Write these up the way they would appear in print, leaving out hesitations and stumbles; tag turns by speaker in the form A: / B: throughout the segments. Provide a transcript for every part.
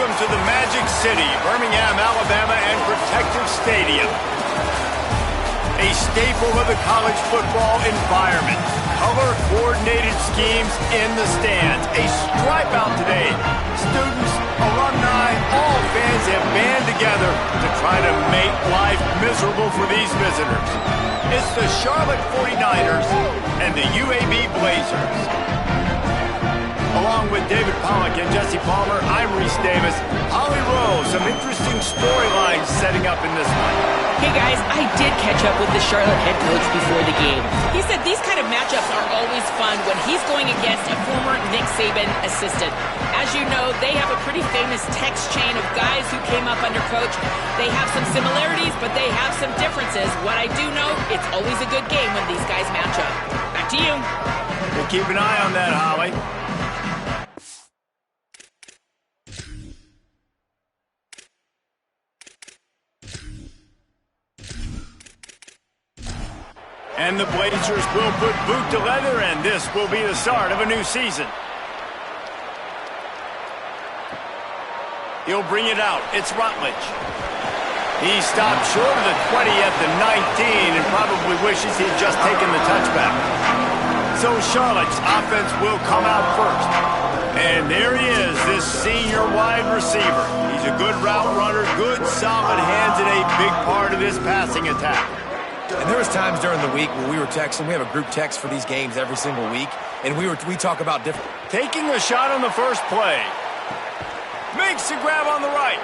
A: welcome to the Magic City, Birmingham, Alabama, and Protective Stadium. A staple of the college football environment. Color-coordinated schemes in the stands. A stripe out today. Students, alumni, all fans have band together to try to make life miserable for these visitors. It's the Charlotte 49ers and the UAB Blazers. Along with David Pollack and Jesse Palmer, I'm Reese Davis. Holly Rowe, some interesting storylines setting up in this one.
B: Hey guys, I did catch up with the Charlotte head coach before the game. He said these kind of matchups are always fun when he's going against a former Nick Saban assistant. As you know, they have a pretty famous text chain of guys who came up under coach. They have some similarities, but they have some differences. What I do know, it's always a good game when these guys match up. Back to you.
A: We'll keep an eye on that, Holly. And the Blazers will put boot to leather, and this will be the start of a new season. He'll bring it out. It's Rutledge. He stopped short of the 20 at the 19 and probably wishes he'd just taken the touchback. So Charlotte's offense will come out first. And there he is, this senior wide receiver. He's a good route runner, good solid hands, and a big part of this passing attack.
C: And there was times during the week where we were texting. We have a group text for these games every single week, and we talk about different.
A: Taking a shot on the first play. Makes the grab on the right.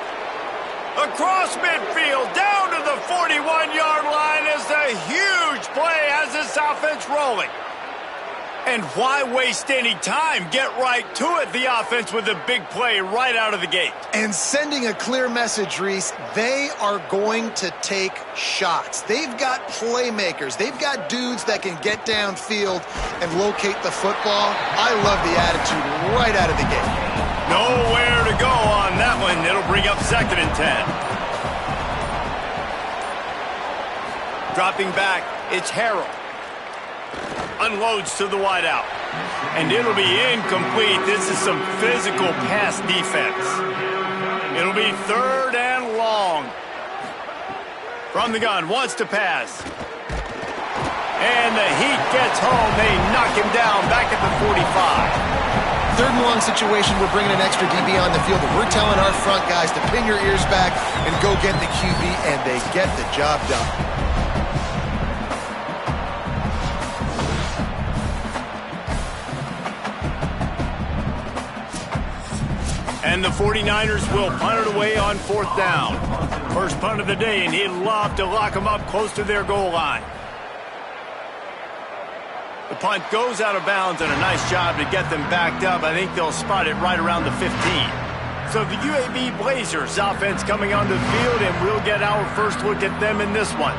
A: Across midfield, down to the 41-yard line is a huge play as this offense rolling. And why waste any time? Get right to it, the offense, with a big play right out of the gate.
D: And sending a clear message, Reese, they are going to take shots. They've got playmakers. They've got dudes that can get downfield and locate the football. I love the attitude right out of the gate.
A: Nowhere to go on that one. It'll bring up 2nd and 10. Dropping back, it's Harrell. Unloads to the wideout. And it'll be incomplete. This is some physical pass defense. It'll be 3rd and long. From the gun, wants to pass. And the heat gets home. They knock him down back at the 45.
D: 3rd and long situation, we're bringing an extra DB on the field, but we're telling our front guys to pin your ears back and go get the QB, and they get the job done.
A: And the 49ers will punt it away on 4th down. First punt of the day, and he'd love to lock them up close to their goal line. The punt goes out of bounds, and a nice job to get them backed up. I think they'll spot it right around the 15. So the UAB Blazers offense coming onto the field, and we'll get our first look at them in this one.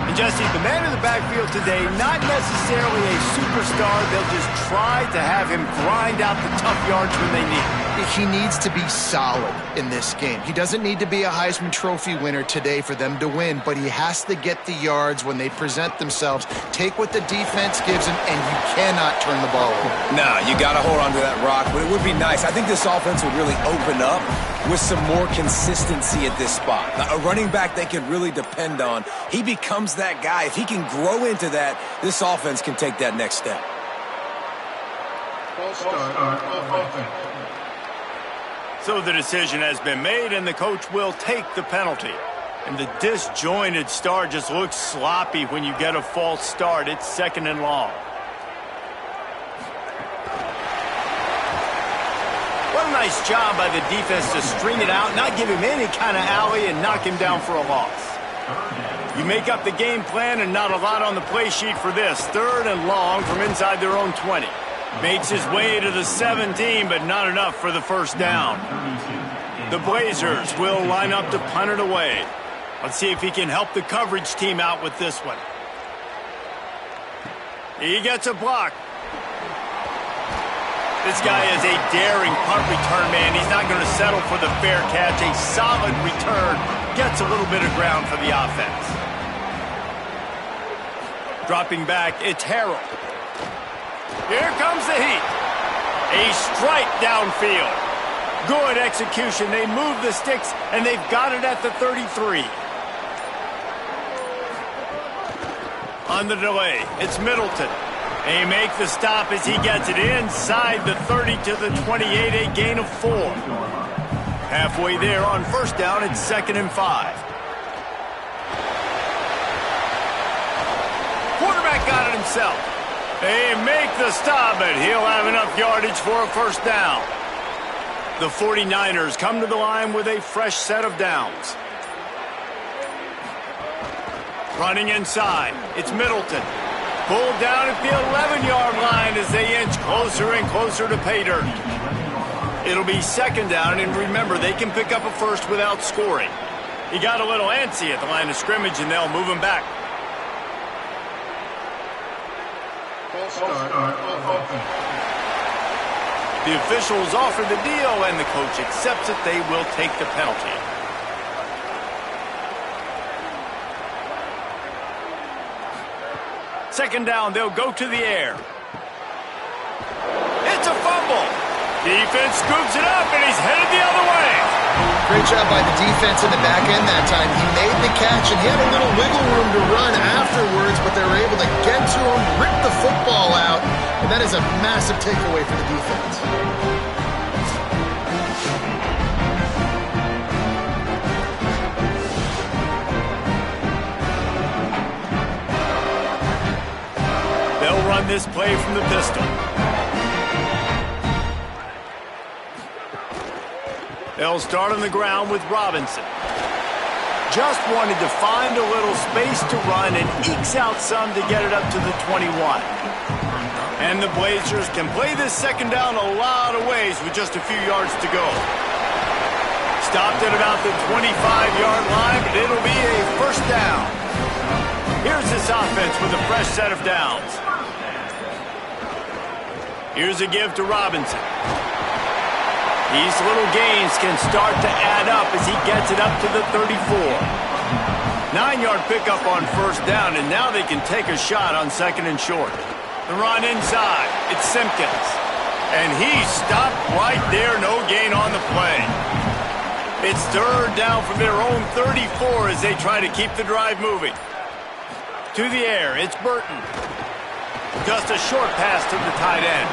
A: And Jesse, the man in the backfield today, not necessarily a superstar. They'll just try to have him grind out the tough yards when they need it.
D: He needs to be solid in this game. He doesn't need to be a Heisman Trophy winner today for them to win, but he has to get the yards when they present themselves. Take what the defense gives him, and you cannot turn the ball over.
C: No, you got to hold on to that rock, but it would be nice. I think this offense would really open up with some more consistency at this spot. Now, a running back they can really depend on. He becomes that guy. If he can grow into that, this offense can take that next step.
A: So the decision has been made, and the coach will take the penalty. And the disjointed start just looks sloppy when you get a false start. It's 2nd and long. What a nice job by the defense to string it out, not give him any kind of alley, and knock him down for a loss. You make up the game plan, and not a lot on the play sheet for this. 3rd and long from inside their own 20. Makes his way to the 17, but not enough for the first down. The Blazers will line up to punt it away. Let's see if he can help the coverage team out with this one. He gets a block. This guy is a daring punt return man. He's not going to settle for the fair catch. A solid return. Gets a little bit of ground for the offense. Dropping back, it's Harrell. Here comes the heat. A strike downfield. Good execution. They move the sticks, and they've got it at the 33. On the delay, it's Middleton. They make the stop as he gets it inside the 30 to the 28, a gain of 4. Halfway there on first down, it's 2nd and 5. Quarterback got it himself. They make the stop, but he'll have enough yardage for a first down. The 49ers come to the line with a fresh set of downs. Running inside, it's Middleton. Pulled down at the 11-yard line as they inch closer and closer to pay dirt. It'll be 2nd down, and remember, they can pick up a first without scoring. He got a little antsy at the line of scrimmage, and they'll move him back. The officials offer the deal, and the coach accepts it. They will take the penalty. Second down, they'll go to the air. It's a fumble. Defense scoops it up, and he's headed the other way.
D: Great job by the defense in the back end that time. He made the catch, and he had a little wiggle room to run afterwards, but they were able to get to him, rip the football out, and that is a massive takeaway for the defense.
A: They'll run this play from the pistol. They'll start on the ground with Robinson. Just wanted to find a little space to run and ekes out some to get it up to the 21. And the Blazers can play this second down a lot of ways with just a few yards to go. Stopped at about the 25-yard line, but it'll be a first down. Here's this offense with a fresh set of downs. Here's a give to Robinson. These little gains can start to add up as he gets it up to the 34. 9-yard pickup on first down, and now they can take a shot on 2nd and short. The run inside. It's Simpkins. And he stopped right there. No gain on the play. It's 3rd down from their own 34 as they try to keep the drive moving. To the air, it's Burton. Just a short pass to the tight end.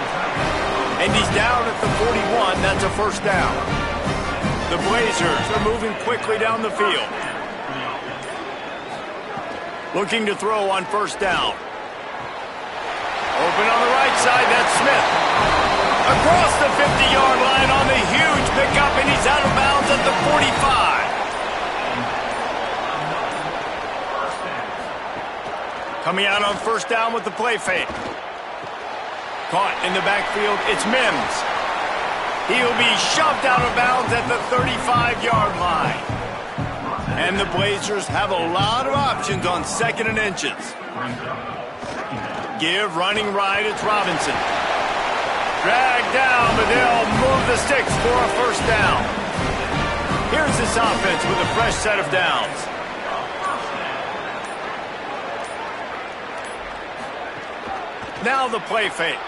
A: And he's down at the 41. That's a first down. The Blazers are moving quickly down the field. Looking to throw on first down. Open on the right side, that's Smith. Across the 50-yard line on the huge pickup, and he's out of bounds at the 45. Coming out on first down with the play fake. Caught in the backfield, it's Mims. He'll be shoved out of bounds at the 35-yard line. And the Blazers have a lot of options on 2nd and inches. Give running right, it's Robinson. Dragged down, but they'll move the sticks for a first down. Here's this offense with a fresh set of downs. Now the play fake.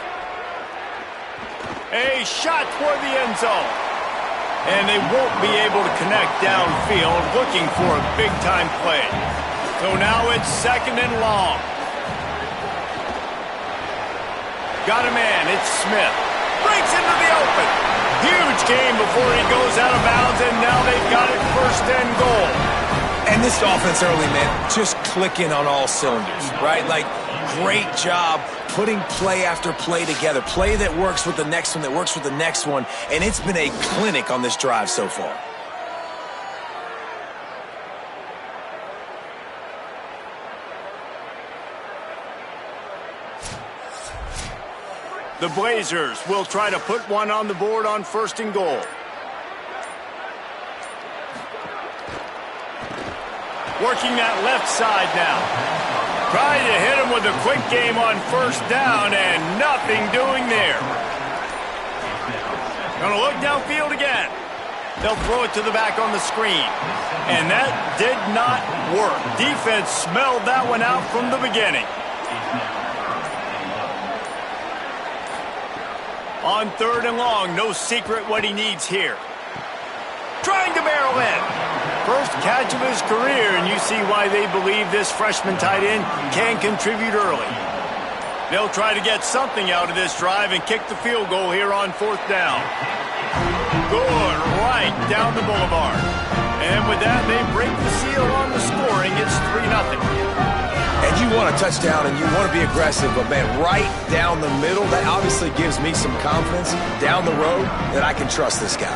A: A shot toward the end zone. And they won't be able to connect downfield, looking for a big-time play. So now it's 2nd and long. Got a man, it's Smith. Breaks into the open. Huge game before he goes out of bounds, and now they've got it 1st and goal.
C: And this offense early, man, just clicking on all cylinders, right? Like, great job putting play after play together. Play that works with the next one, that works with the next one. And it's been a clinic on this drive so far.
A: The Blazers will try to put one on the board on 1st and goal. Working that left side now. Trying to hit him with a quick game on first down, and nothing doing there. Gonna look downfield again. They'll throw it to the back on the screen. And that did not work. Defense smelled that one out from the beginning. On 3rd and long, no secret what he needs here. trying to barrel in. First catch of his career, and you see why they believe this freshman tight end can contribute early. They'll try to get something out of this drive and kick the field goal here on 4th down. Good, right down the boulevard. And with that, they break the seal on the scoring. It's 3-0.
C: And you want a touchdown and you want to be aggressive, but man, right down the middle, that obviously gives me some confidence down the road that I can trust this guy.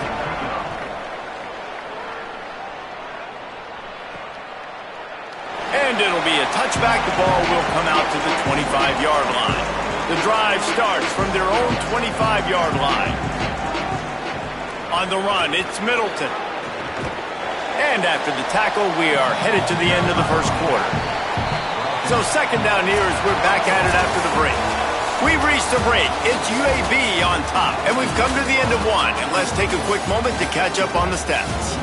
A: And it'll be a touchback. The ball will come out to the 25-yard line. The drive starts from their own 25-yard line. On the run, it's Middleton. And after the tackle, we are headed to the end of the first quarter. So second down here as we're back at it after the break. We've reached a break. It's UAB on top. And we've come to the end of one. And let's take a quick moment to catch up on the stats.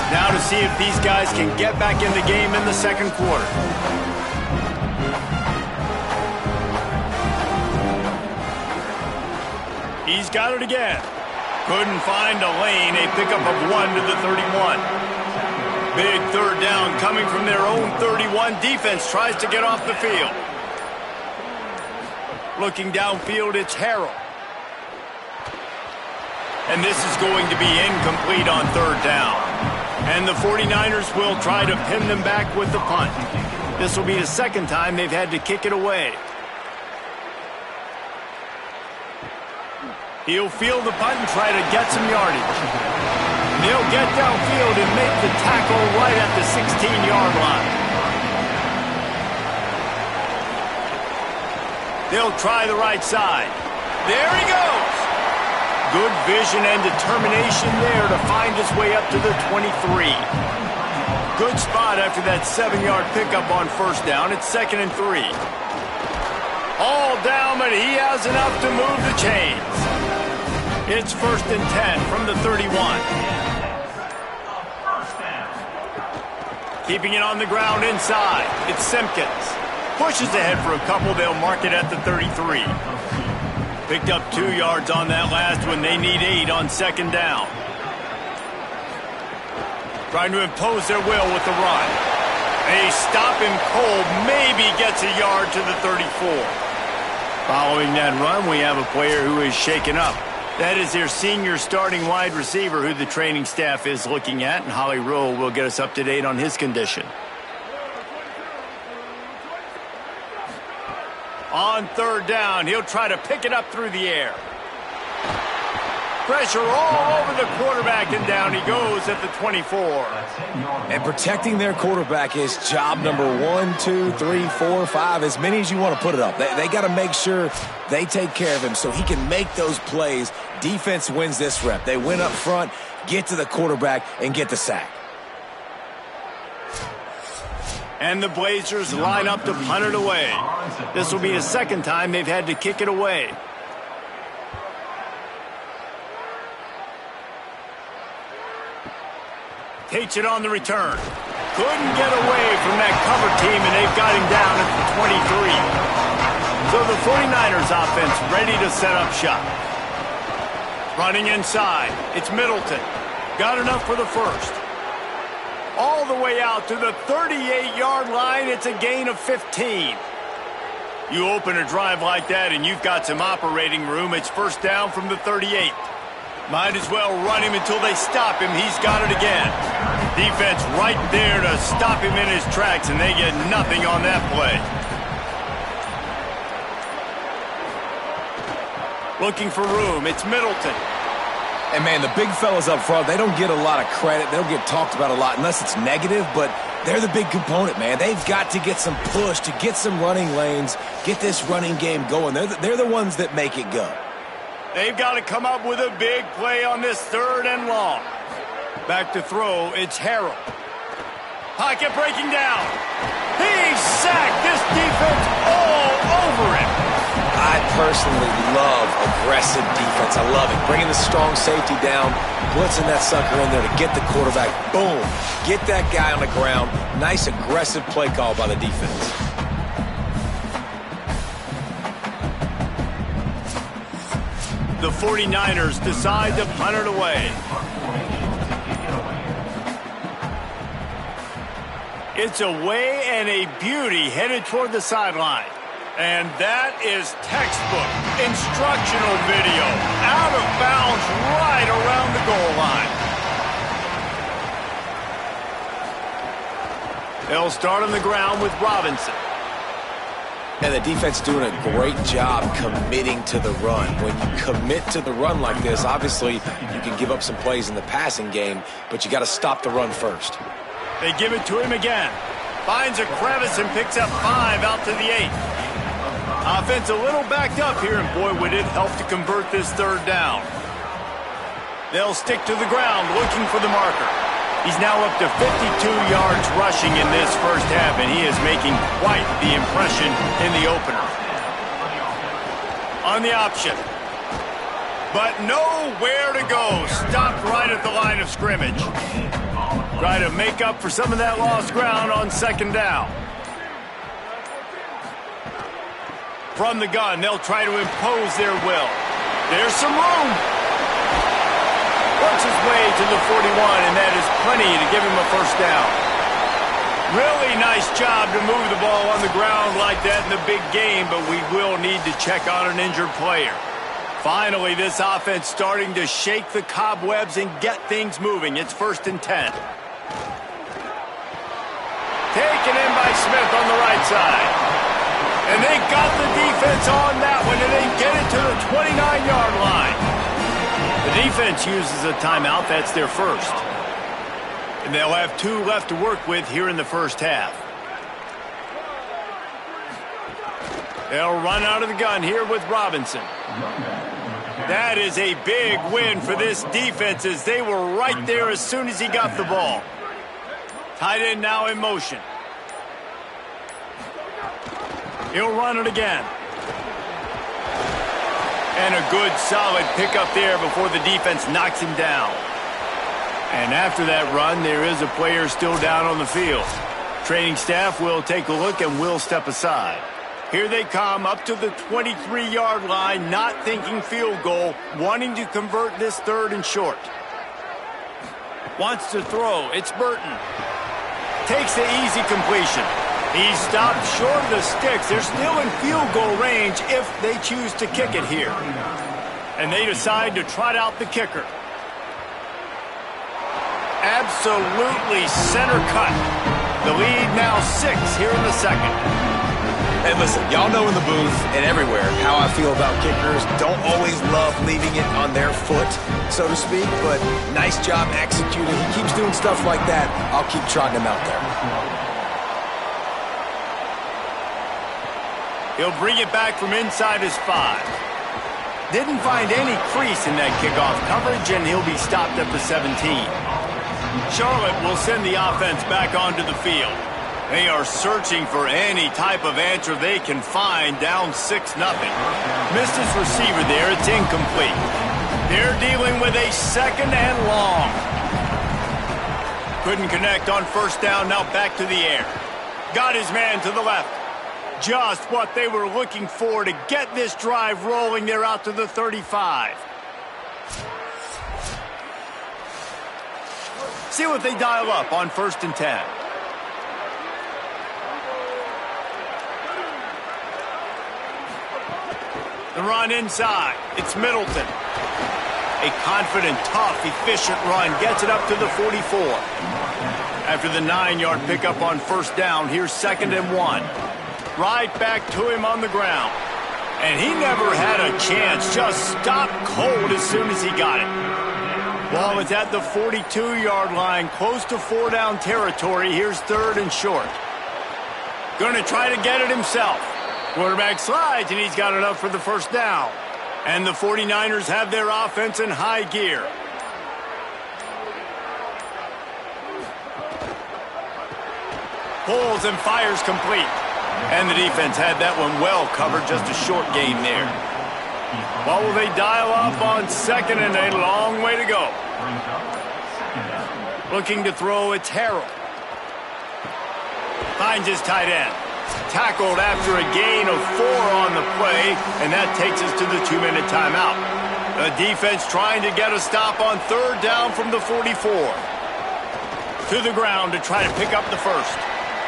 A: Now to see if these guys can get back in the game in the second quarter. He's got it again. Couldn't find a lane. A pickup of 1 to the 31. Big third down coming from their own 31. Defense tries to get off the field. Looking downfield, it's Harrell. And this is going to be incomplete on third down. And the 49ers will try to pin them back with the punt. This will be the second time they've had to kick it away. He'll field the punt and try to get some yardage. And he'll get downfield and make the tackle right at the 16-yard line. They'll try the right side. There he goes. Good vision and determination there to find his way up to the 23. Good spot after that 7-yard pickup on first down. It's 2nd and 3. All down, but he has enough to move the chains. It's 1st and 10 from the 31. Keeping it on the ground inside. It's Simpkins. Pushes ahead for a couple. They'll mark it at the 33. Picked up 2 yards on that last one. They need 8 on second down. Trying to impose their will with the run. They stop him cold. Maybe gets a yard to the 34. Following that run, we have a player who is shaken up. That is their senior starting wide receiver who the training staff is looking at, and Holly Rowe will get us up to date on his condition. On third down, he'll try to pick it up through the air. Pressure all over the quarterback, and down he goes at the 24.
C: And protecting their quarterback is job number 1, 2, 3, 4, 5, as many as you want to put it up. They got to make sure they take care of him so he can make those plays. Defense wins this rep. They win up front, get to the quarterback, and get the sack.
A: And the Blazers line up to punt it away. This will be the second time they've had to kick it away. Takes it on the return. Couldn't get away from that cover team, and they've got him down at the 23. So the 49ers offense ready to set up shop. Running inside. It's Middleton. Got enough for the first. All the way out to the 38-yard line. It's a gain of 15. You open a drive like that, and you've got some operating room. It's first down from the 38. Might as well run him until they stop him. He's got it again. Defense right there to stop him in his tracks, and they get nothing on that play. Looking for room. It's Middleton.
C: And, man, the big fellas up front, they don't get a lot of credit. They don't get talked about a lot unless it's negative, but they're the big component, man. They've got to get some push, to get some running lanes, get this running game going. They're the ones that make it go.
A: They've got to come up with a big play on this 3rd and long. Back to throw, it's Harrell. Pocket breaking down. He's sacked. This defense all over him.
C: I personally love aggressive defense. I love it. Bringing the strong safety down, blitzing that sucker in there to get the quarterback. Boom. Get that guy on the ground. Nice aggressive play call by the defense.
A: The 49ers decide to punt it away. It's away and a beauty headed toward the sideline. And that is textbook instructional video. Out of bounds right around the goal line. They'll start on the ground with Robinson.
C: And the defense doing a great job committing to the run. When you commit to the run like this, obviously you can give up some plays in the passing game, but you got to stop the run first.
A: They give it to him again. Finds a crevice and picks up 5 out to the 8. Offense a little backed up here, and boy, would it help to convert this third down. They'll stick to the ground looking for the marker. He's now up to 52 yards rushing in this first half, and he is making quite the impression in the opener. On the option. But nowhere to go. Stopped right at the line of scrimmage. Try to make up for some of that lost ground on second down. From the gun, they'll try to impose their will. There's some room. Works his way to the 41, and that is plenty to give him a first down. Really nice job to move the ball on the ground like that in the big game, but we will need to check on an injured player. Finally, this offense starting to shake the cobwebs and get things moving. It's 1st and 10. Taken in by Smith on the right side. And they got the defense on that one, and they get it to the 29-yard line. The defense uses a timeout. That's their first. And they'll have 2 left to work with here in the first half. They'll run out of the gun here with Robinson. That is a big win for this defense, as they were right there as soon as he got the ball. Tight end now in motion. He'll run it again. And a good solid pickup there before the defense knocks him down. And after that run, there is a player still down on the field. Training staff will take a look and will step aside. Here they come up to the 23-yard line, not thinking field goal, wanting to convert this 3rd and short. Wants to throw. It's Burton. Takes the easy completion. He stopped short of the sticks. They're still in field goal range if they choose to kick it here. And they decide to trot out the kicker. Absolutely center cut. The lead now 6 here in the second.
C: And listen, y'all know in the booth and everywhere how I feel about kickers. Don't always love leaving it on their foot, so to speak, but nice job executing. He keeps doing stuff like that. I'll keep trotting him out there.
A: He'll bring it back from inside his 5. Didn't find any crease in that kickoff coverage, and he'll be stopped at the 17. Charlotte will send the offense back onto the field. They are searching for any type of answer they can find, down 6-0. Missed his receiver there. It's incomplete. They're dealing with a 2nd and long. Couldn't connect on first down. Now back to the air. Got his man to the left. Just what they were looking for to get this drive rolling. They're out to the 35. See what they dial up on 1st and 10. The run inside. It's Middleton. A confident, tough, efficient run. Gets it up to the 44. After the 9-yard pickup on first down, here's 2nd and 1. Right back to him on the ground. And he never had a chance. Just stopped cold as soon as he got it. Ball is at the 42-yard line, close to 4-down territory. Here's 3rd and short. Going to try to get it himself. Quarterback slides, and he's got enough for the first down. And the 49ers have their offense in high gear. Pulls and fires complete. And the defense had that one well covered, just a short gain there. What will they dial up on 2nd and a long way to go? Looking to throw, it's Harrell. Finds his tight end. Tackled after a gain of 4 on the play, and that takes us to the 2-minute timeout. The defense trying to get a stop on third down from the 44. To the ground to try to pick up the first.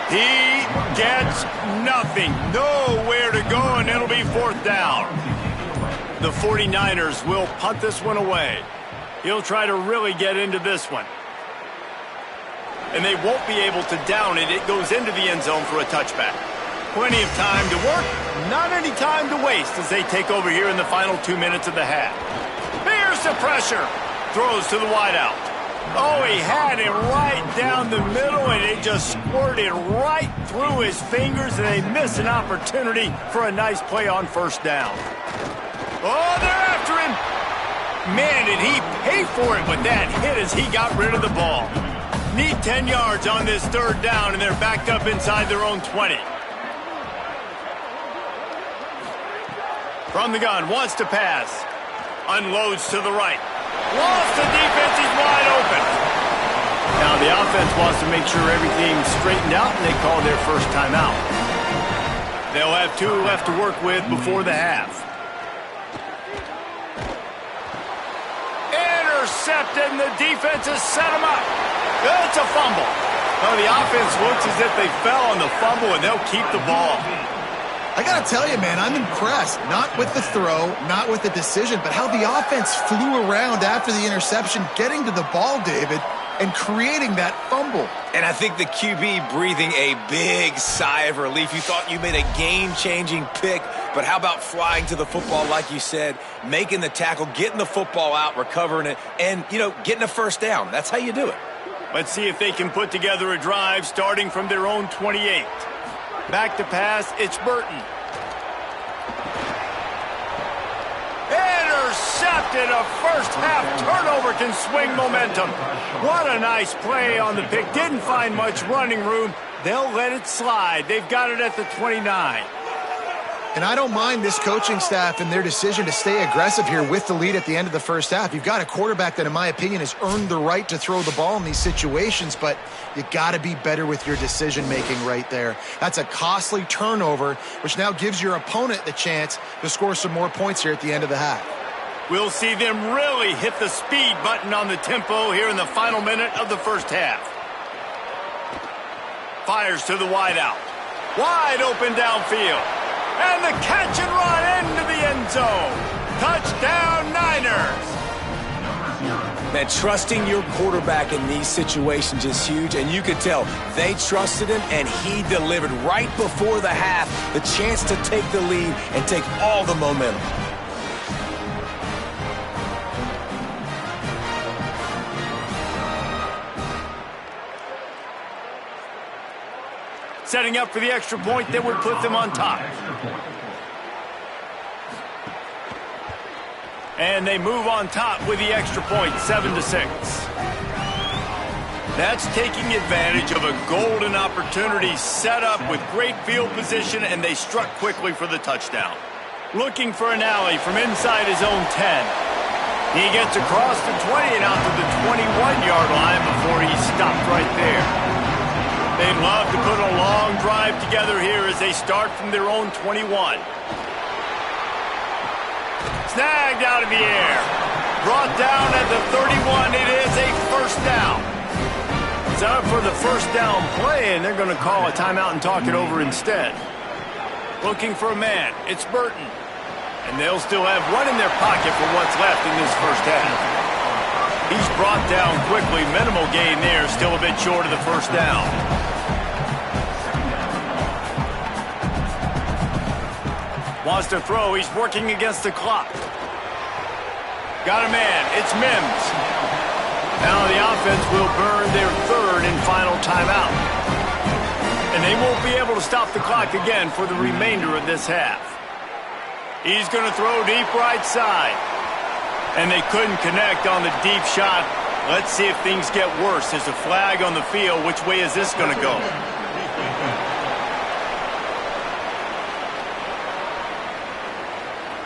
A: He gets nothing. Nowhere to go, and it'll be fourth down. The 49ers will punt this one away. He'll try to really get into this one. And they won't be able to down it. It goes into the end zone for a touchback. Plenty of time to work, not any time to waste as they take over here in the final 2 minutes of the half. Here's the pressure. Throws to the wideout. Oh, he had it right down the middle, and it just squirted right through his fingers, and they miss an opportunity for a nice play on first down. Oh, they're after him. Man, did he pay for it with that hit as he got rid of the ball. Need 10 yards on this third down, and they're backed up inside their own 20. From the gun, wants to pass. Unloads to the right. Lost the defense, he's wide open. Now the offense wants to make sure everything's straightened out, and they call their first timeout. They'll have 2 left to work with before the half. Intercepted, and the defense has set him up. It's a fumble. Well, the offense looks as if they fell on the fumble, and they'll keep the ball.
D: I got to tell you, man, I'm impressed. Not with the throw, not with the decision, but how the offense flew around after the interception, getting to the ball, David, and creating that fumble.
C: And I think the QB breathing a big sigh of relief. You thought you made a game-changing pick, but how about flying to the football, like you said, making the tackle, getting the football out, recovering it, and, getting a first down. That's how you do it.
A: Let's see if they can put together a drive starting from their own 28. Back to pass, it's Burton. Intercepted, a first half turnover can swing momentum. What a nice play on the pick. Didn't find much running room. They'll let it slide. They've got it at the 29.
D: And I don't mind this coaching staff and their decision to stay aggressive here with the lead at the end of the first half. You've got a quarterback that, in my opinion, has earned the right to throw the ball in these situations, but you got to be better with your decision-making right there. That's a costly turnover, which now gives your opponent the chance to score some more points here at the end of the half.
A: We'll see them really hit the speed button on the tempo here in the final minute of the first half. Fires to the wideout. Wide open downfield. And the catch and run into the end zone. Touchdown, Niners.
C: Man, trusting your quarterback in these situations is huge, and you could tell they trusted him, and he delivered right before the half, the chance to take the lead and take all the momentum.
A: Setting up for the extra point that would put them on top. And they move on top with the extra point, 7-6. That's taking advantage of a golden opportunity set up with great field position, and they struck quickly for the touchdown. Looking for an alley from inside his own 10. He gets across the 20 and out to the 21-yard line before he stopped right there. They'd love to put a long drive together here as they start from their own 21. Snagged out of the air. Brought down at the 31. It is a first down. It's up for the first down play, and they're going to call a timeout and talk it over instead. Looking for a man. It's Burton. And they'll still have one in their pocket for what's left in this first half. He's brought down quickly. Minimal gain there. Still a bit short of the first down. Wants to throw. He's working against the clock. Got a man. It's Mims. Now the offense will burn their third and final timeout. And they won't be able to stop the clock again for the remainder of this half. He's going to throw deep right side. And they couldn't connect on the deep shot. Let's see if things get worse. There's a flag on the field. Which way is this going to go?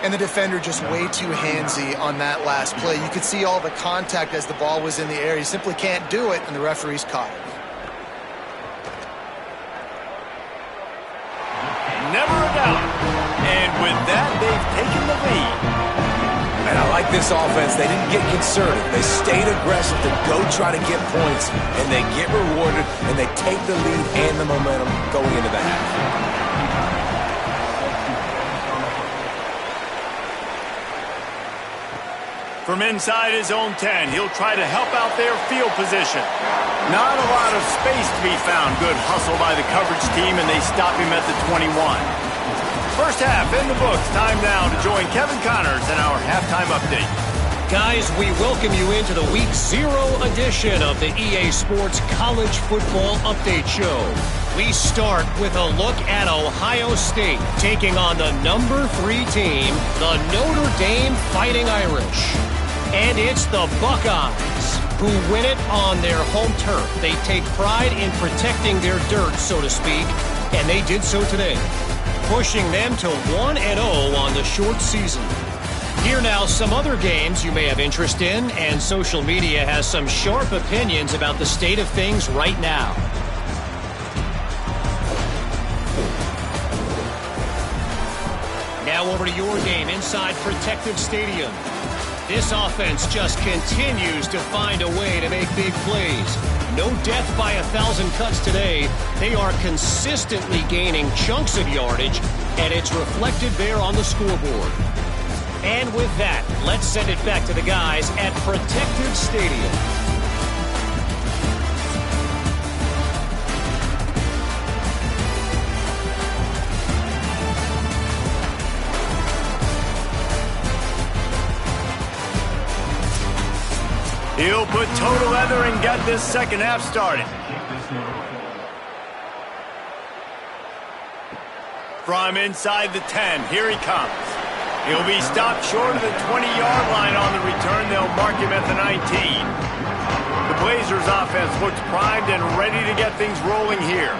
D: And the defender just way too handsy on that last play. You could see all the contact as the ball was in the air. He simply can't do it, and the referee's caught it.
A: Never a doubt. And with that, they've taken the lead.
C: And I like this offense, they didn't get conservative. They stayed aggressive to go try to get points, and they get rewarded, and they take the lead and the momentum going into the half.
A: From inside his own 10, he'll try to help out their field position. Not a lot of space to be found. Good hustle by the coverage team, and they stop him at the 21. First half in the books. Time now to join Kevin Connors in our halftime update.
E: Guys, we welcome you into the Week 0 edition of the EA Sports College Football Update Show. We start with a look at Ohio State taking on the number 3 team, the Notre Dame Fighting Irish. And it's the Buckeyes who win it on their home turf. They take pride in protecting their dirt, so to speak, and they did so today, pushing them to 1-0 on the short season. Here now some other games you may have interest in, and social media has some sharp opinions about the state of things right now. Now over to your game inside Protective Stadium. This offense just continues to find a way to make big plays. No death by 1,000 cuts today. They are consistently gaining chunks of yardage, and it's reflected there on the scoreboard. And with that, let's send it back to the guys at Protective Stadium.
A: He'll put total leather and get this second half started. From inside the 10, here he comes. He'll be stopped short of the 20-yard line on the return. They'll mark him at the 19. The Blazers offense looks primed and ready to get things rolling here.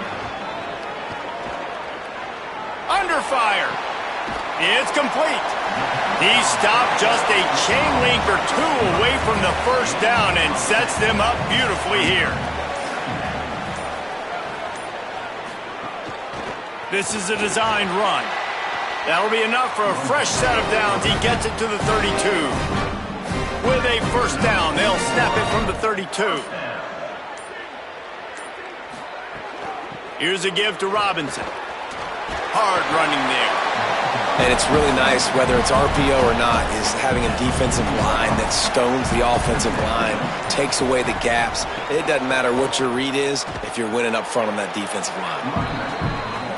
A: Under fire. It's complete. He stopped just a chain link or two away from the first down and sets them up beautifully here. This is a designed run. That'll be enough for a fresh set of downs. He gets it to the 32. With a first down, they'll snap it from the 32. Here's a give to Robinson. Hard running there.
C: And it's really nice, whether it's RPO or not, is having a defensive line that stones the offensive line, takes away the gaps. It doesn't matter what your read is if you're winning up front on that defensive line.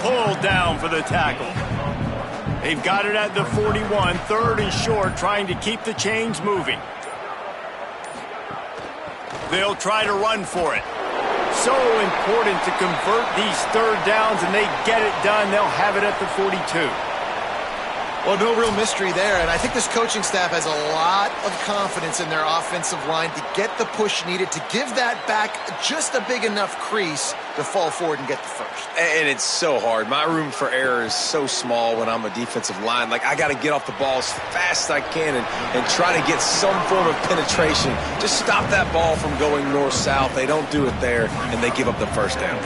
A: Pulled down for the tackle. They've got it at the 41, third and short, trying to keep the chains moving. They'll try to run for it. So important to convert these third downs, and they get it done. They'll have it at the 42.
D: Well, no real mystery there, and I think this coaching staff has a lot of confidence in their offensive line to get the push needed, to give that back just a big enough crease to fall forward and get the first.
C: And it's so hard. My room for error is so small when I'm a defensive line. Like, I got to get off the ball as fast as I can and try to get some form of penetration. Just stop that ball from going north-south. They don't do it there, and they give up the first down.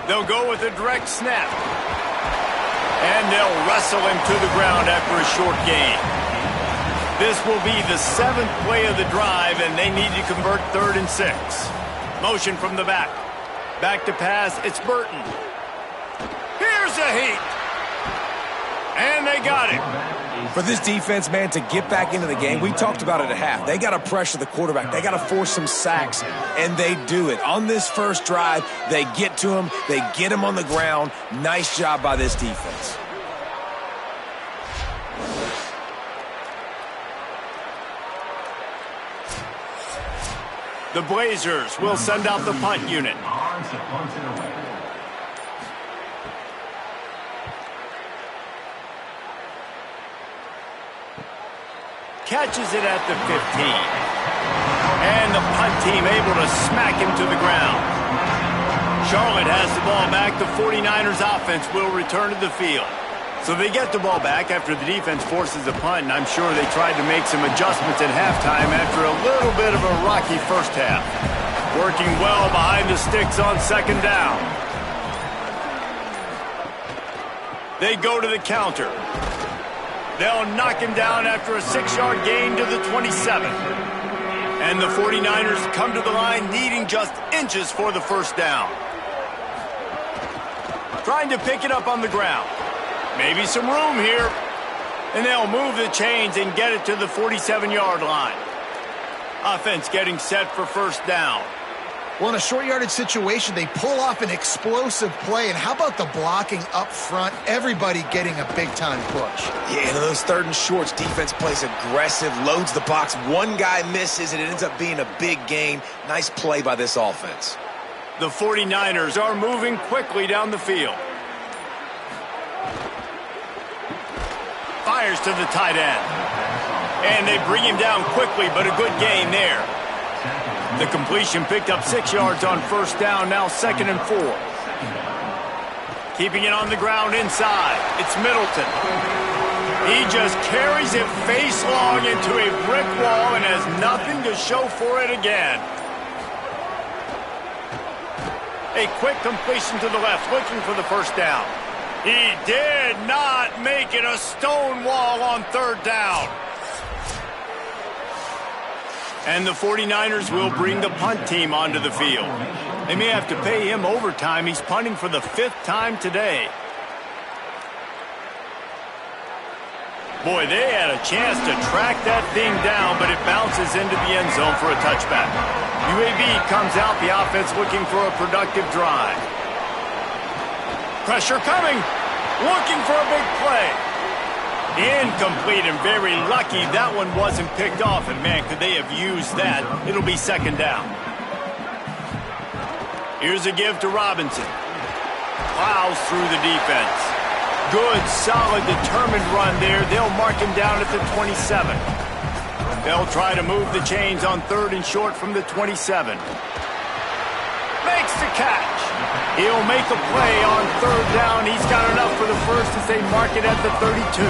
A: They'll go with a direct snap. And they'll wrestle him to the ground after a short gain. This will be the 7th play of the drive, and they need to convert 3rd and 6. Motion from the back. Back to pass, it's Burton. Here's a heat. And they got it.
C: For this defense, man, to get back into the game, we talked about it at half. They got to pressure the quarterback. They got to force some sacks, and they do it. On this first drive, they get to him. They get him on the ground. Nice job by this defense.
A: The Blazers will send out the punt unit. Catches it at the 15. And the punt team able to smack him to the ground. Charlotte has the ball back. The 49ers offense will return to the field. So they get the ball back after the defense forces a punt, and I'm sure they tried to make some adjustments at halftime after a little bit of a rocky first half. Working well behind the sticks on second down. They go to the counter. They'll knock him down after a 6-yard gain to the 27. And the 49ers come to the line needing just inches for the first down. Trying to pick it up on the ground. Maybe some room here. And they'll move the chains and get it to the 47-yard line. Offense getting set for first down.
D: Well, in a short yardage situation, they pull off an explosive play. And how about the blocking up front? Everybody getting a big-time push.
C: Yeah, in those 3rd and shorts, defense plays aggressive, loads the box. One guy misses, and it ends up being a big gain. Nice play by this offense.
A: The 49ers are moving quickly down the field. Fires to the tight end. And they bring him down quickly, but a good gain there. The completion picked up 6 yards on first down, now 2nd and 4. Keeping it on the ground inside. It's Middleton. He just carries it face long into a brick wall and has nothing to show for it again. A quick completion to the left, looking for the first down. He did not make it a stone wall on 3rd down. And the 49ers will bring the punt team onto the field. They may have to pay him overtime. He's punting for the 5th time today. Boy, they had a chance to track that thing down, but it bounces into the end zone for a touchback. UAB comes out, the offense looking for a productive drive. Pressure coming, looking for a big play. Incomplete and very lucky that one wasn't picked off. And, man, could they have used that? It'll be 2nd down. Here's a give to Robinson. Plows through the defense. Good, solid, determined run there. They'll mark him down at the 27. They'll try to move the chains on 3rd and short from the 27. Makes the catch. He'll make a play on 3rd down. He's got enough for the first as they mark it at the 32.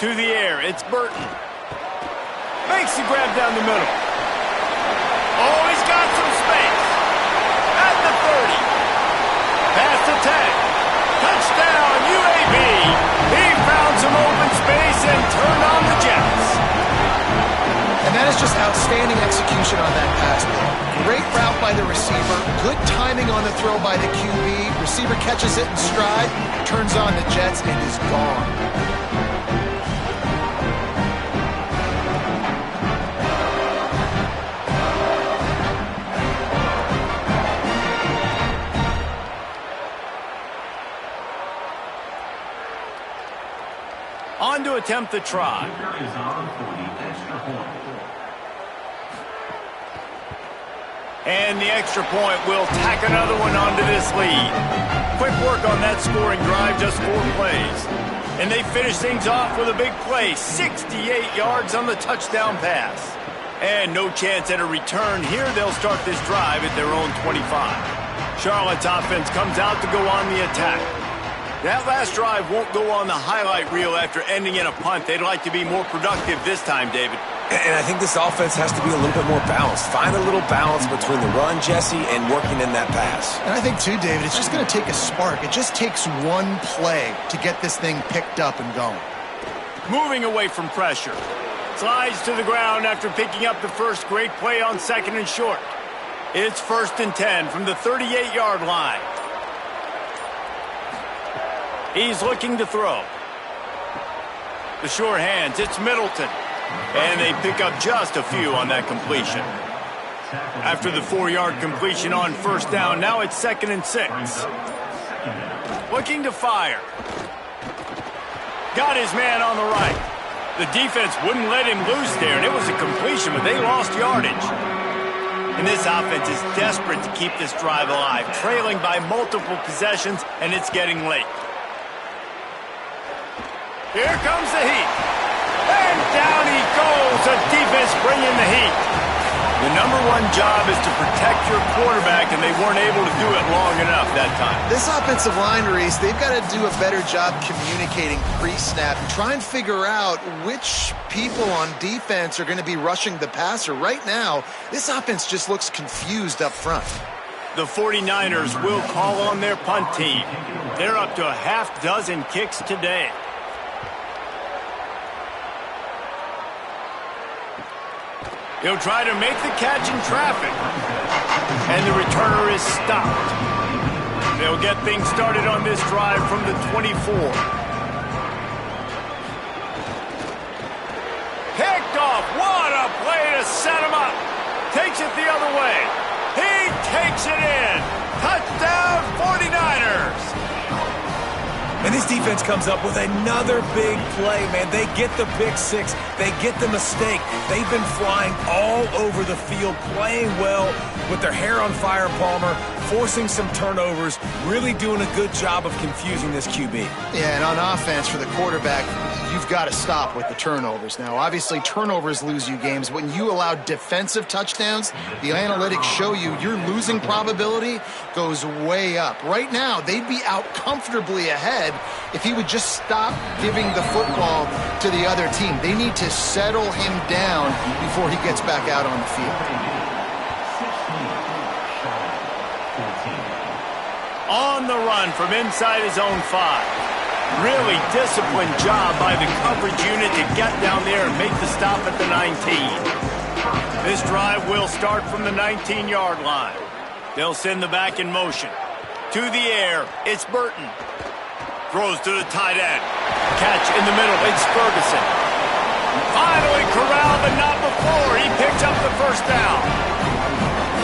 A: To the air, it's Burton. Makes the grab down the middle. Oh, he's got some space. At the 30. Past the 10. Touchdown, UAB. He found some open space and turned on the Jets.
D: And that is just outstanding execution on that pass play. Great route by the receiver. Good timing on the throw by the QB. Receiver catches it in stride, turns on the Jets, and is gone.
A: On to attempt the try. And the extra point will tack another one onto this lead. Quick work on that scoring drive, just 4 plays. And they finish things off with a big play, 68 yards on the touchdown pass. And no chance at a return here. They'll start this drive at their own 25. Charlotte's offense comes out to go on the attack. That last drive won't go on the highlight reel after ending in a punt. They'd like to be more productive this time, David.
C: And I think this offense has to be a little bit more balanced. Find a little balance between the run, Jesse, and working in that pass.
D: And I think, too, David, it's just going to take a spark. It just takes one play to get this thing picked up and going.
A: Moving away from pressure. Slides to the ground after picking up the first great play on 2nd and short. It's 1st and 10 from the 38-yard line. He's looking to throw. The sure hands, it's Middleton. And they pick up just a few on that completion. After the 4-yard completion on first down, now it's 2nd and 6. Looking to fire. Got his man on the right. The defense wouldn't let him loose there, and it was a completion, but they lost yardage. And this offense is desperate to keep this drive alive, trailing by multiple possessions, and it's getting late. Here comes the heat. And down he goes. The defense bringing the heat. The #1 job is to protect your quarterback, and they weren't able to do it long enough that time.
D: This offensive line, Reese, they've got to do a better job communicating pre-snap and try and figure out which people on defense are going to be rushing the passer. Right now, this offense just looks confused up front.
A: The 49ers will call on their punt team. They're up to a half dozen kicks today. He'll try to make the catch in traffic. And the returner is stopped. They'll get things started on this drive from the 24. Picked off. What a play to set him up. Takes it the other way. He takes it in. Touchdown 49ers.
C: And this defense comes up with another big play, man. They get the pick six. They get the mistake. They've been flying all over the field, playing well with their hair on fire, Palmer, forcing some turnovers, really doing a good job of confusing this QB.
D: Yeah, and on offense for the quarterback, you've got to stop with the turnovers. Now, obviously, turnovers lose you games. When you allow defensive touchdowns, the analytics show you your losing probability goes way up. Right now, they'd be out comfortably ahead if he would just stop giving the football to the other team. They need to settle him down before he gets back out on the field.
A: On the run from inside his own 5. Really disciplined job by the coverage unit to get down there and make the stop at the 19. This drive will start from the 19-yard line. They'll send the back in motion. To the air, it's Burton. Throws to the tight end. Catch in the middle, it's Ferguson. Finally corralled, but not before. He picks up the first down.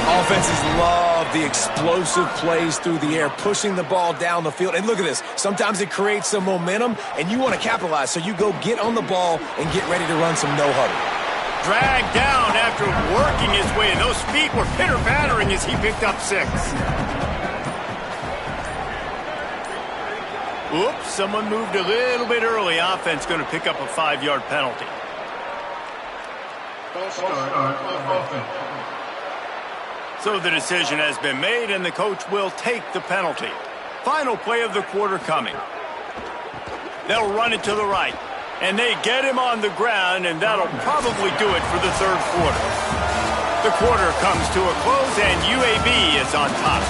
C: Offenses love the explosive plays through the air, pushing the ball down the field. And look at this. Sometimes it creates some momentum, and you want to capitalize. So you go get on the ball and get ready to run some no-huddle.
A: Dragged down after working his way. And those feet were pitter-pattering as he picked up 6. Oops, someone moved a little bit early. Offense going to pick up a 5-yard penalty. So the decision has been made, and the coach will take the penalty. Final play of the quarter coming. They'll run it to the right, and they get him on the ground, and that'll probably do it for the third quarter. The quarter comes to a close, and UAB is on top.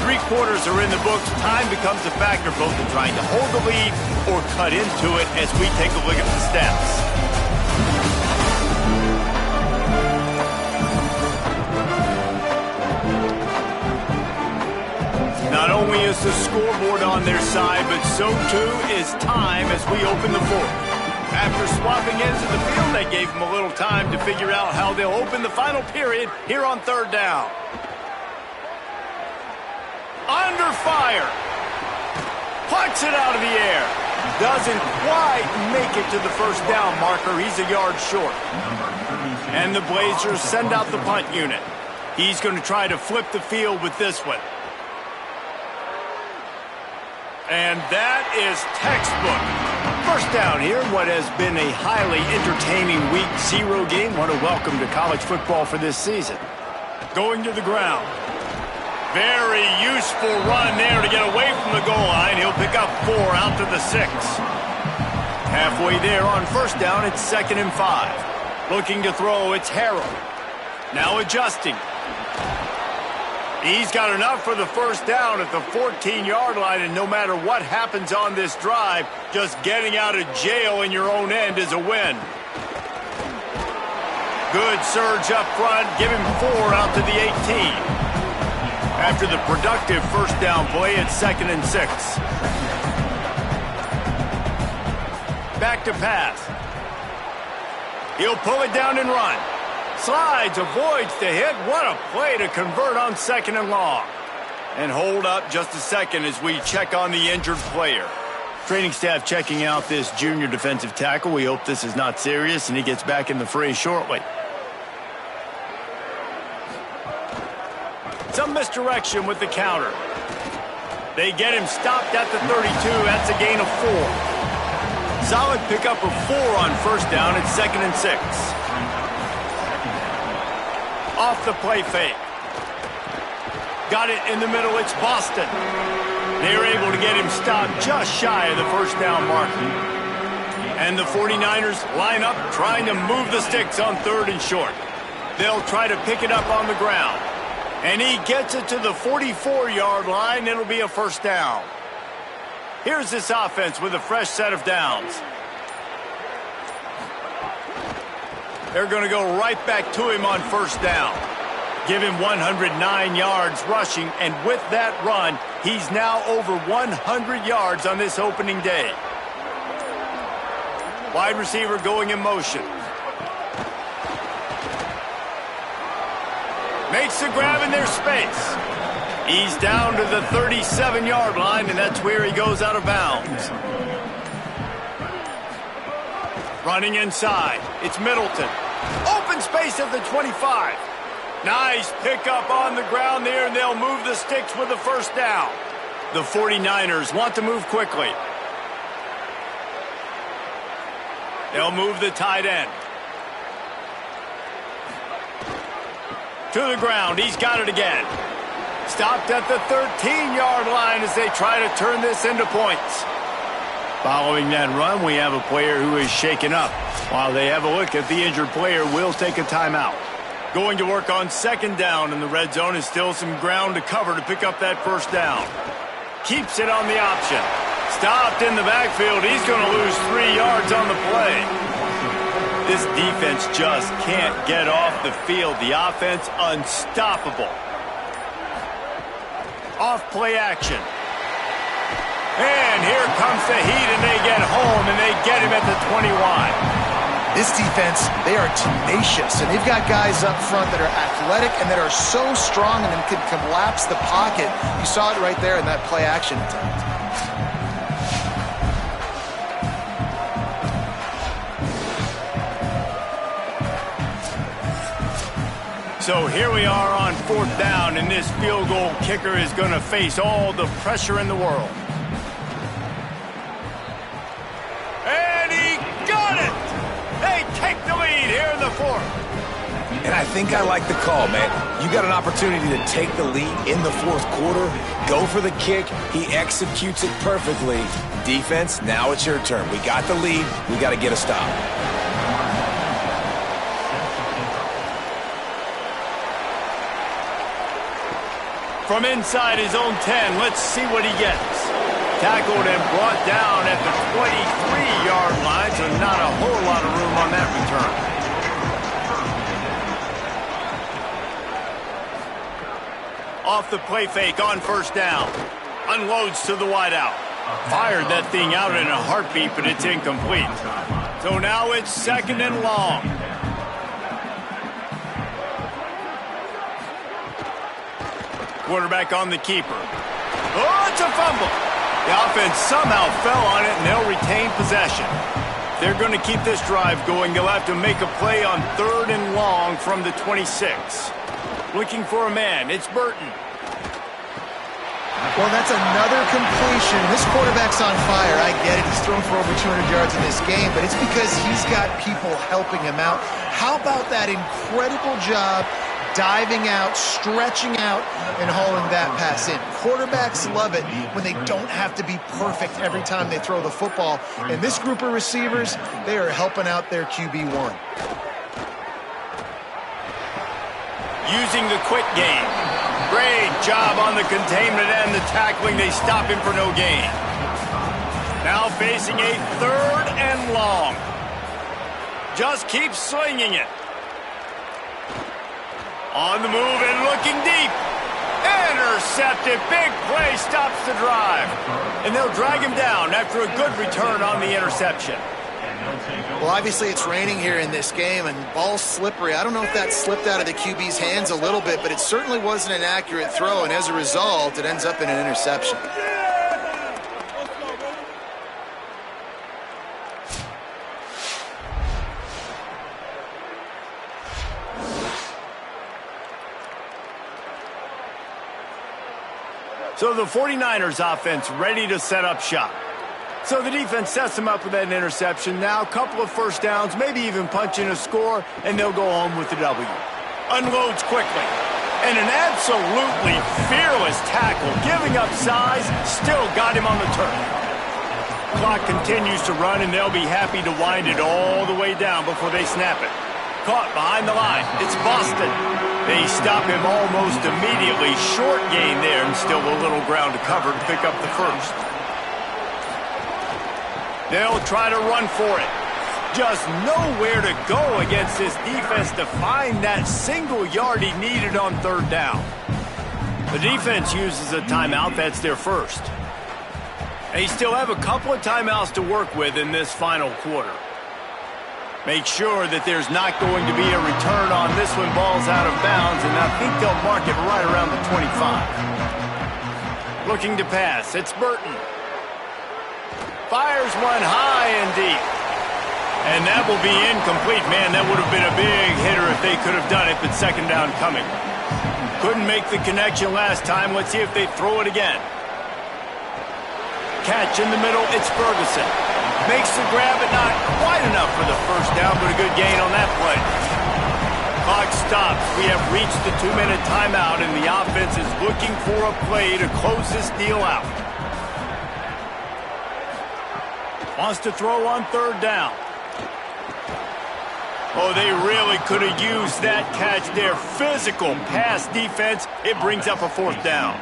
A: 3 quarters are in the books. Time becomes a factor both in trying to hold the lead or cut into it as we take a look at the stats. Not only is the scoreboard on their side, but so too is time as we open the fourth. After swapping ends of the field, they gave them a little time to figure out how they'll open the final period here on third down. Under fire. Plucks it out of the air. Doesn't quite make it to the first down marker. He's a yard short. And the Blazers send out the punt unit. He's going to try to flip the field with this one. And that is textbook. First down here, what has been a highly entertaining Week 0 game. What a welcome to college football for this season. Going to the ground. Very useful run there to get away from the goal line. He'll pick up 4 out to the 6. Halfway there on first down, it's 2nd and 5. Looking to throw, it's Harrell. Now adjusting. He's got enough for the first down at the 14-yard line, and no matter what happens on this drive, just getting out of jail in your own end is a win. Good surge up front, give him 4 out to the 18. After the productive first down play, it's 2nd and 6. Back to pass. He'll pull it down and run. Slides, avoids the hit. What a play to convert on 2nd and long. And hold up just a second as we check on the injured player. Training staff checking out this junior defensive tackle. We hope this is not serious and he gets back in the fray shortly. Some misdirection with the counter. They get him stopped at the 32. That's a gain of 4. Solid pickup of 4 on first down. It's 2nd and 6. Off the play fake. Got it in the middle. It's Boston. They're able to get him stopped just shy of the first down marker. And the 49ers line up trying to move the sticks on 3rd and short. They'll try to pick it up on the ground. And he gets it to the 44-yard line. It'll be a first down. Here's this offense with a fresh set of downs. They're going to go right back to him on first down. Give him 109 yards rushing, and with that run, he's now over 100 yards on this opening day. Wide receiver going in motion. Makes the grab in their space. He's down to the 37-yard line, and that's where he goes out of bounds. Running inside. It's Middleton. Open space at the 25. Nice pickup on the ground there, and they'll move the sticks with the first down. The 49ers want to move quickly. They'll move the tight end. To the ground. He's got it again. Stopped at the 13-yard line as they try to turn this into points. Following that run, we have a player who is shaken up. While they have a look at the injured player, will take a timeout. Going to work on second down, and the red zone is still some ground to cover to pick up that first down. Keeps it on the option. Stopped in the backfield. He's going to lose 3 yards on the play. This defense just can't get off the field. The offense unstoppable. Off play action. And here comes the heat, and they get home, and they get him at the 21.
D: This defense, they are tenacious, and they've got guys up front that are athletic and that are so strong and can collapse the pocket. You saw it right there in that play action attempt.
A: So here we are on fourth down, and this field goal kicker is going to face all the pressure in the world. And he got it! They take the lead here in the fourth.
C: And I think I like the call, man. You got an opportunity to take the lead in the fourth quarter. Go for the kick. He executes it perfectly. Defense, now it's your turn. We got the lead. We got to get a stop.
A: From inside his own 10, let's see what he gets. Tackled and brought down at the 23-yard line, so not a whole lot of room on that return. Off the play fake on first down. Unloads to the wideout. Fired that thing out in a heartbeat, but it's incomplete. So now it's second and long. Quarterback on the keeper. Oh, it's a fumble. The offense somehow fell on it, and they'll retain possession. They're going to keep this drive going. They'll have to make a play on third and long from the 26. Looking for a man. It's Burton.
D: Well, that's another completion. This quarterback's on fire. I get it. He's thrown for over 200 yards in this game, but it's because he's got people helping him out. How about that incredible job diving out, stretching out, and hauling that pass in? Quarterbacks love it when they don't have to be perfect every time they throw the football. And this group of receivers, they are helping out their QB1.
A: Using the quick game. Great job on the containment and the tackling. They stop him for no gain. Now facing a third and long. Just keep slinging it. On the move and looking deep. Intercepted. Big play stops the drive. And they'll drag him down after a good return on the interception.
D: Well, obviously it's raining here in this game, and ball's slippery. I don't know if that slipped out of the QB's hands a little bit, but it certainly wasn't an accurate throw, and as a result, it ends up in an interception.
A: So the 49ers offense ready to set up shop. So the defense sets them up with that interception. Now a couple of first downs, maybe even punching a score, and they'll go home with the W. Unloads quickly. And an absolutely fearless tackle, giving up size, still got him on the turf. Clock continues to run, and they'll be happy to wind it all the way down before they snap it. Caught behind the line. It's Boston. They stop him almost immediately. Short gain there and still a little ground to cover to pick up the first. They'll try to run for it. Just nowhere to go against this defense to find that single yard he needed on third down. The defense uses a timeout. That's their first. They still have a couple of timeouts to work with in this final quarter. Make sure that there's not going to be a return on this when ball's out of bounds, and I think they'll mark it right around the 25. Looking to pass, it's Burton. Fires one high and deep. And that will be incomplete. Man, that would have been a big hitter if they could have done it, but second down coming. Couldn't make the connection last time. Let's see if they throw it again. Catch in the middle, it's Ferguson. Makes the grab, but not quite enough for the first down, but a good gain on that play. Clock stops. We have reached the 2-minute timeout, and the offense is looking for a play to close this deal out. Wants to throw on third down. Oh, they really could have used that catch there. Physical pass defense. It brings up a fourth down.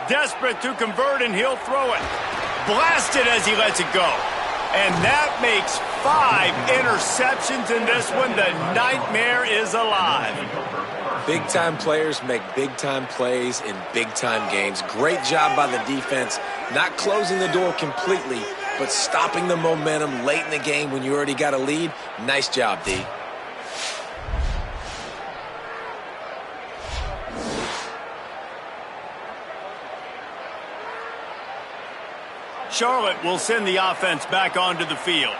A: Desperate to convert, and he'll throw it. Blasted as he lets it go. And that makes 5 interceptions in this one. The nightmare is alive.
C: Big-time players make big-time plays in big-time games. Great job by the defense, not closing the door completely, but stopping the momentum late in the game when you already got a lead. Nice job, D.
A: Charlotte will send the offense back onto the field.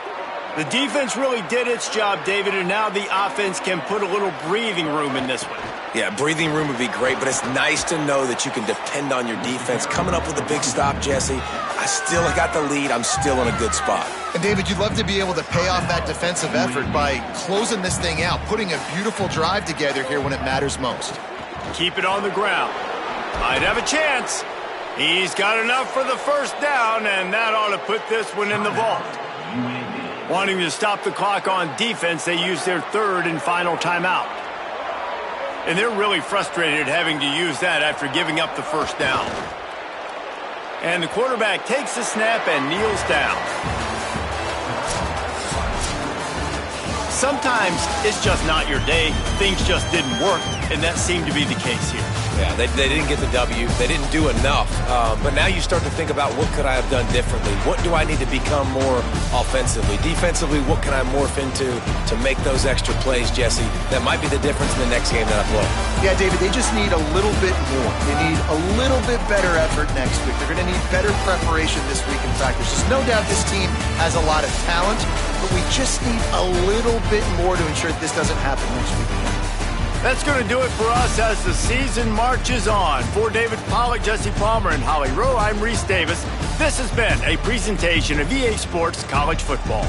A: The defense really did its job, David, and now the offense can put a little breathing room in this one.
C: Yeah, breathing room would be great, but it's nice to know that you can depend on your defense. Coming up with a big stop, Jesse. I still got the lead. I'm still in a good spot.
D: And, David, you'd love to be able to pay off that defensive effort by closing this thing out, putting a beautiful drive together here when it matters most.
A: Keep it on the ground. Might have a chance. He's got enough for the first down, and that ought to put this one in the vault. Wanting to stop the clock on defense, they use their third and final timeout. And they're really frustrated having to use that after giving up the first down. And the quarterback takes the snap and kneels down. Sometimes it's just not your day. Things just didn't work, and that seemed to be the case here.
C: Yeah, they didn't get the W. They didn't do enough. But now you start to think about what could I have done differently? What do I need to become more offensively? Defensively, what can I morph into to make those extra plays, Jesse? That might be the difference in the next game that I play.
D: Yeah, David, they just need a little bit more. They need a little bit better effort next week. They're going to need better preparation this week in practice. There's no doubt this team has a lot of talent, but we just need a little bit more to ensure that this doesn't happen next week again.
A: That's going to do it for us as the season marches on. For David Pollack, Jesse Palmer, and Holly Rowe, I'm Reese Davis. This has been a presentation of EA Sports College Football.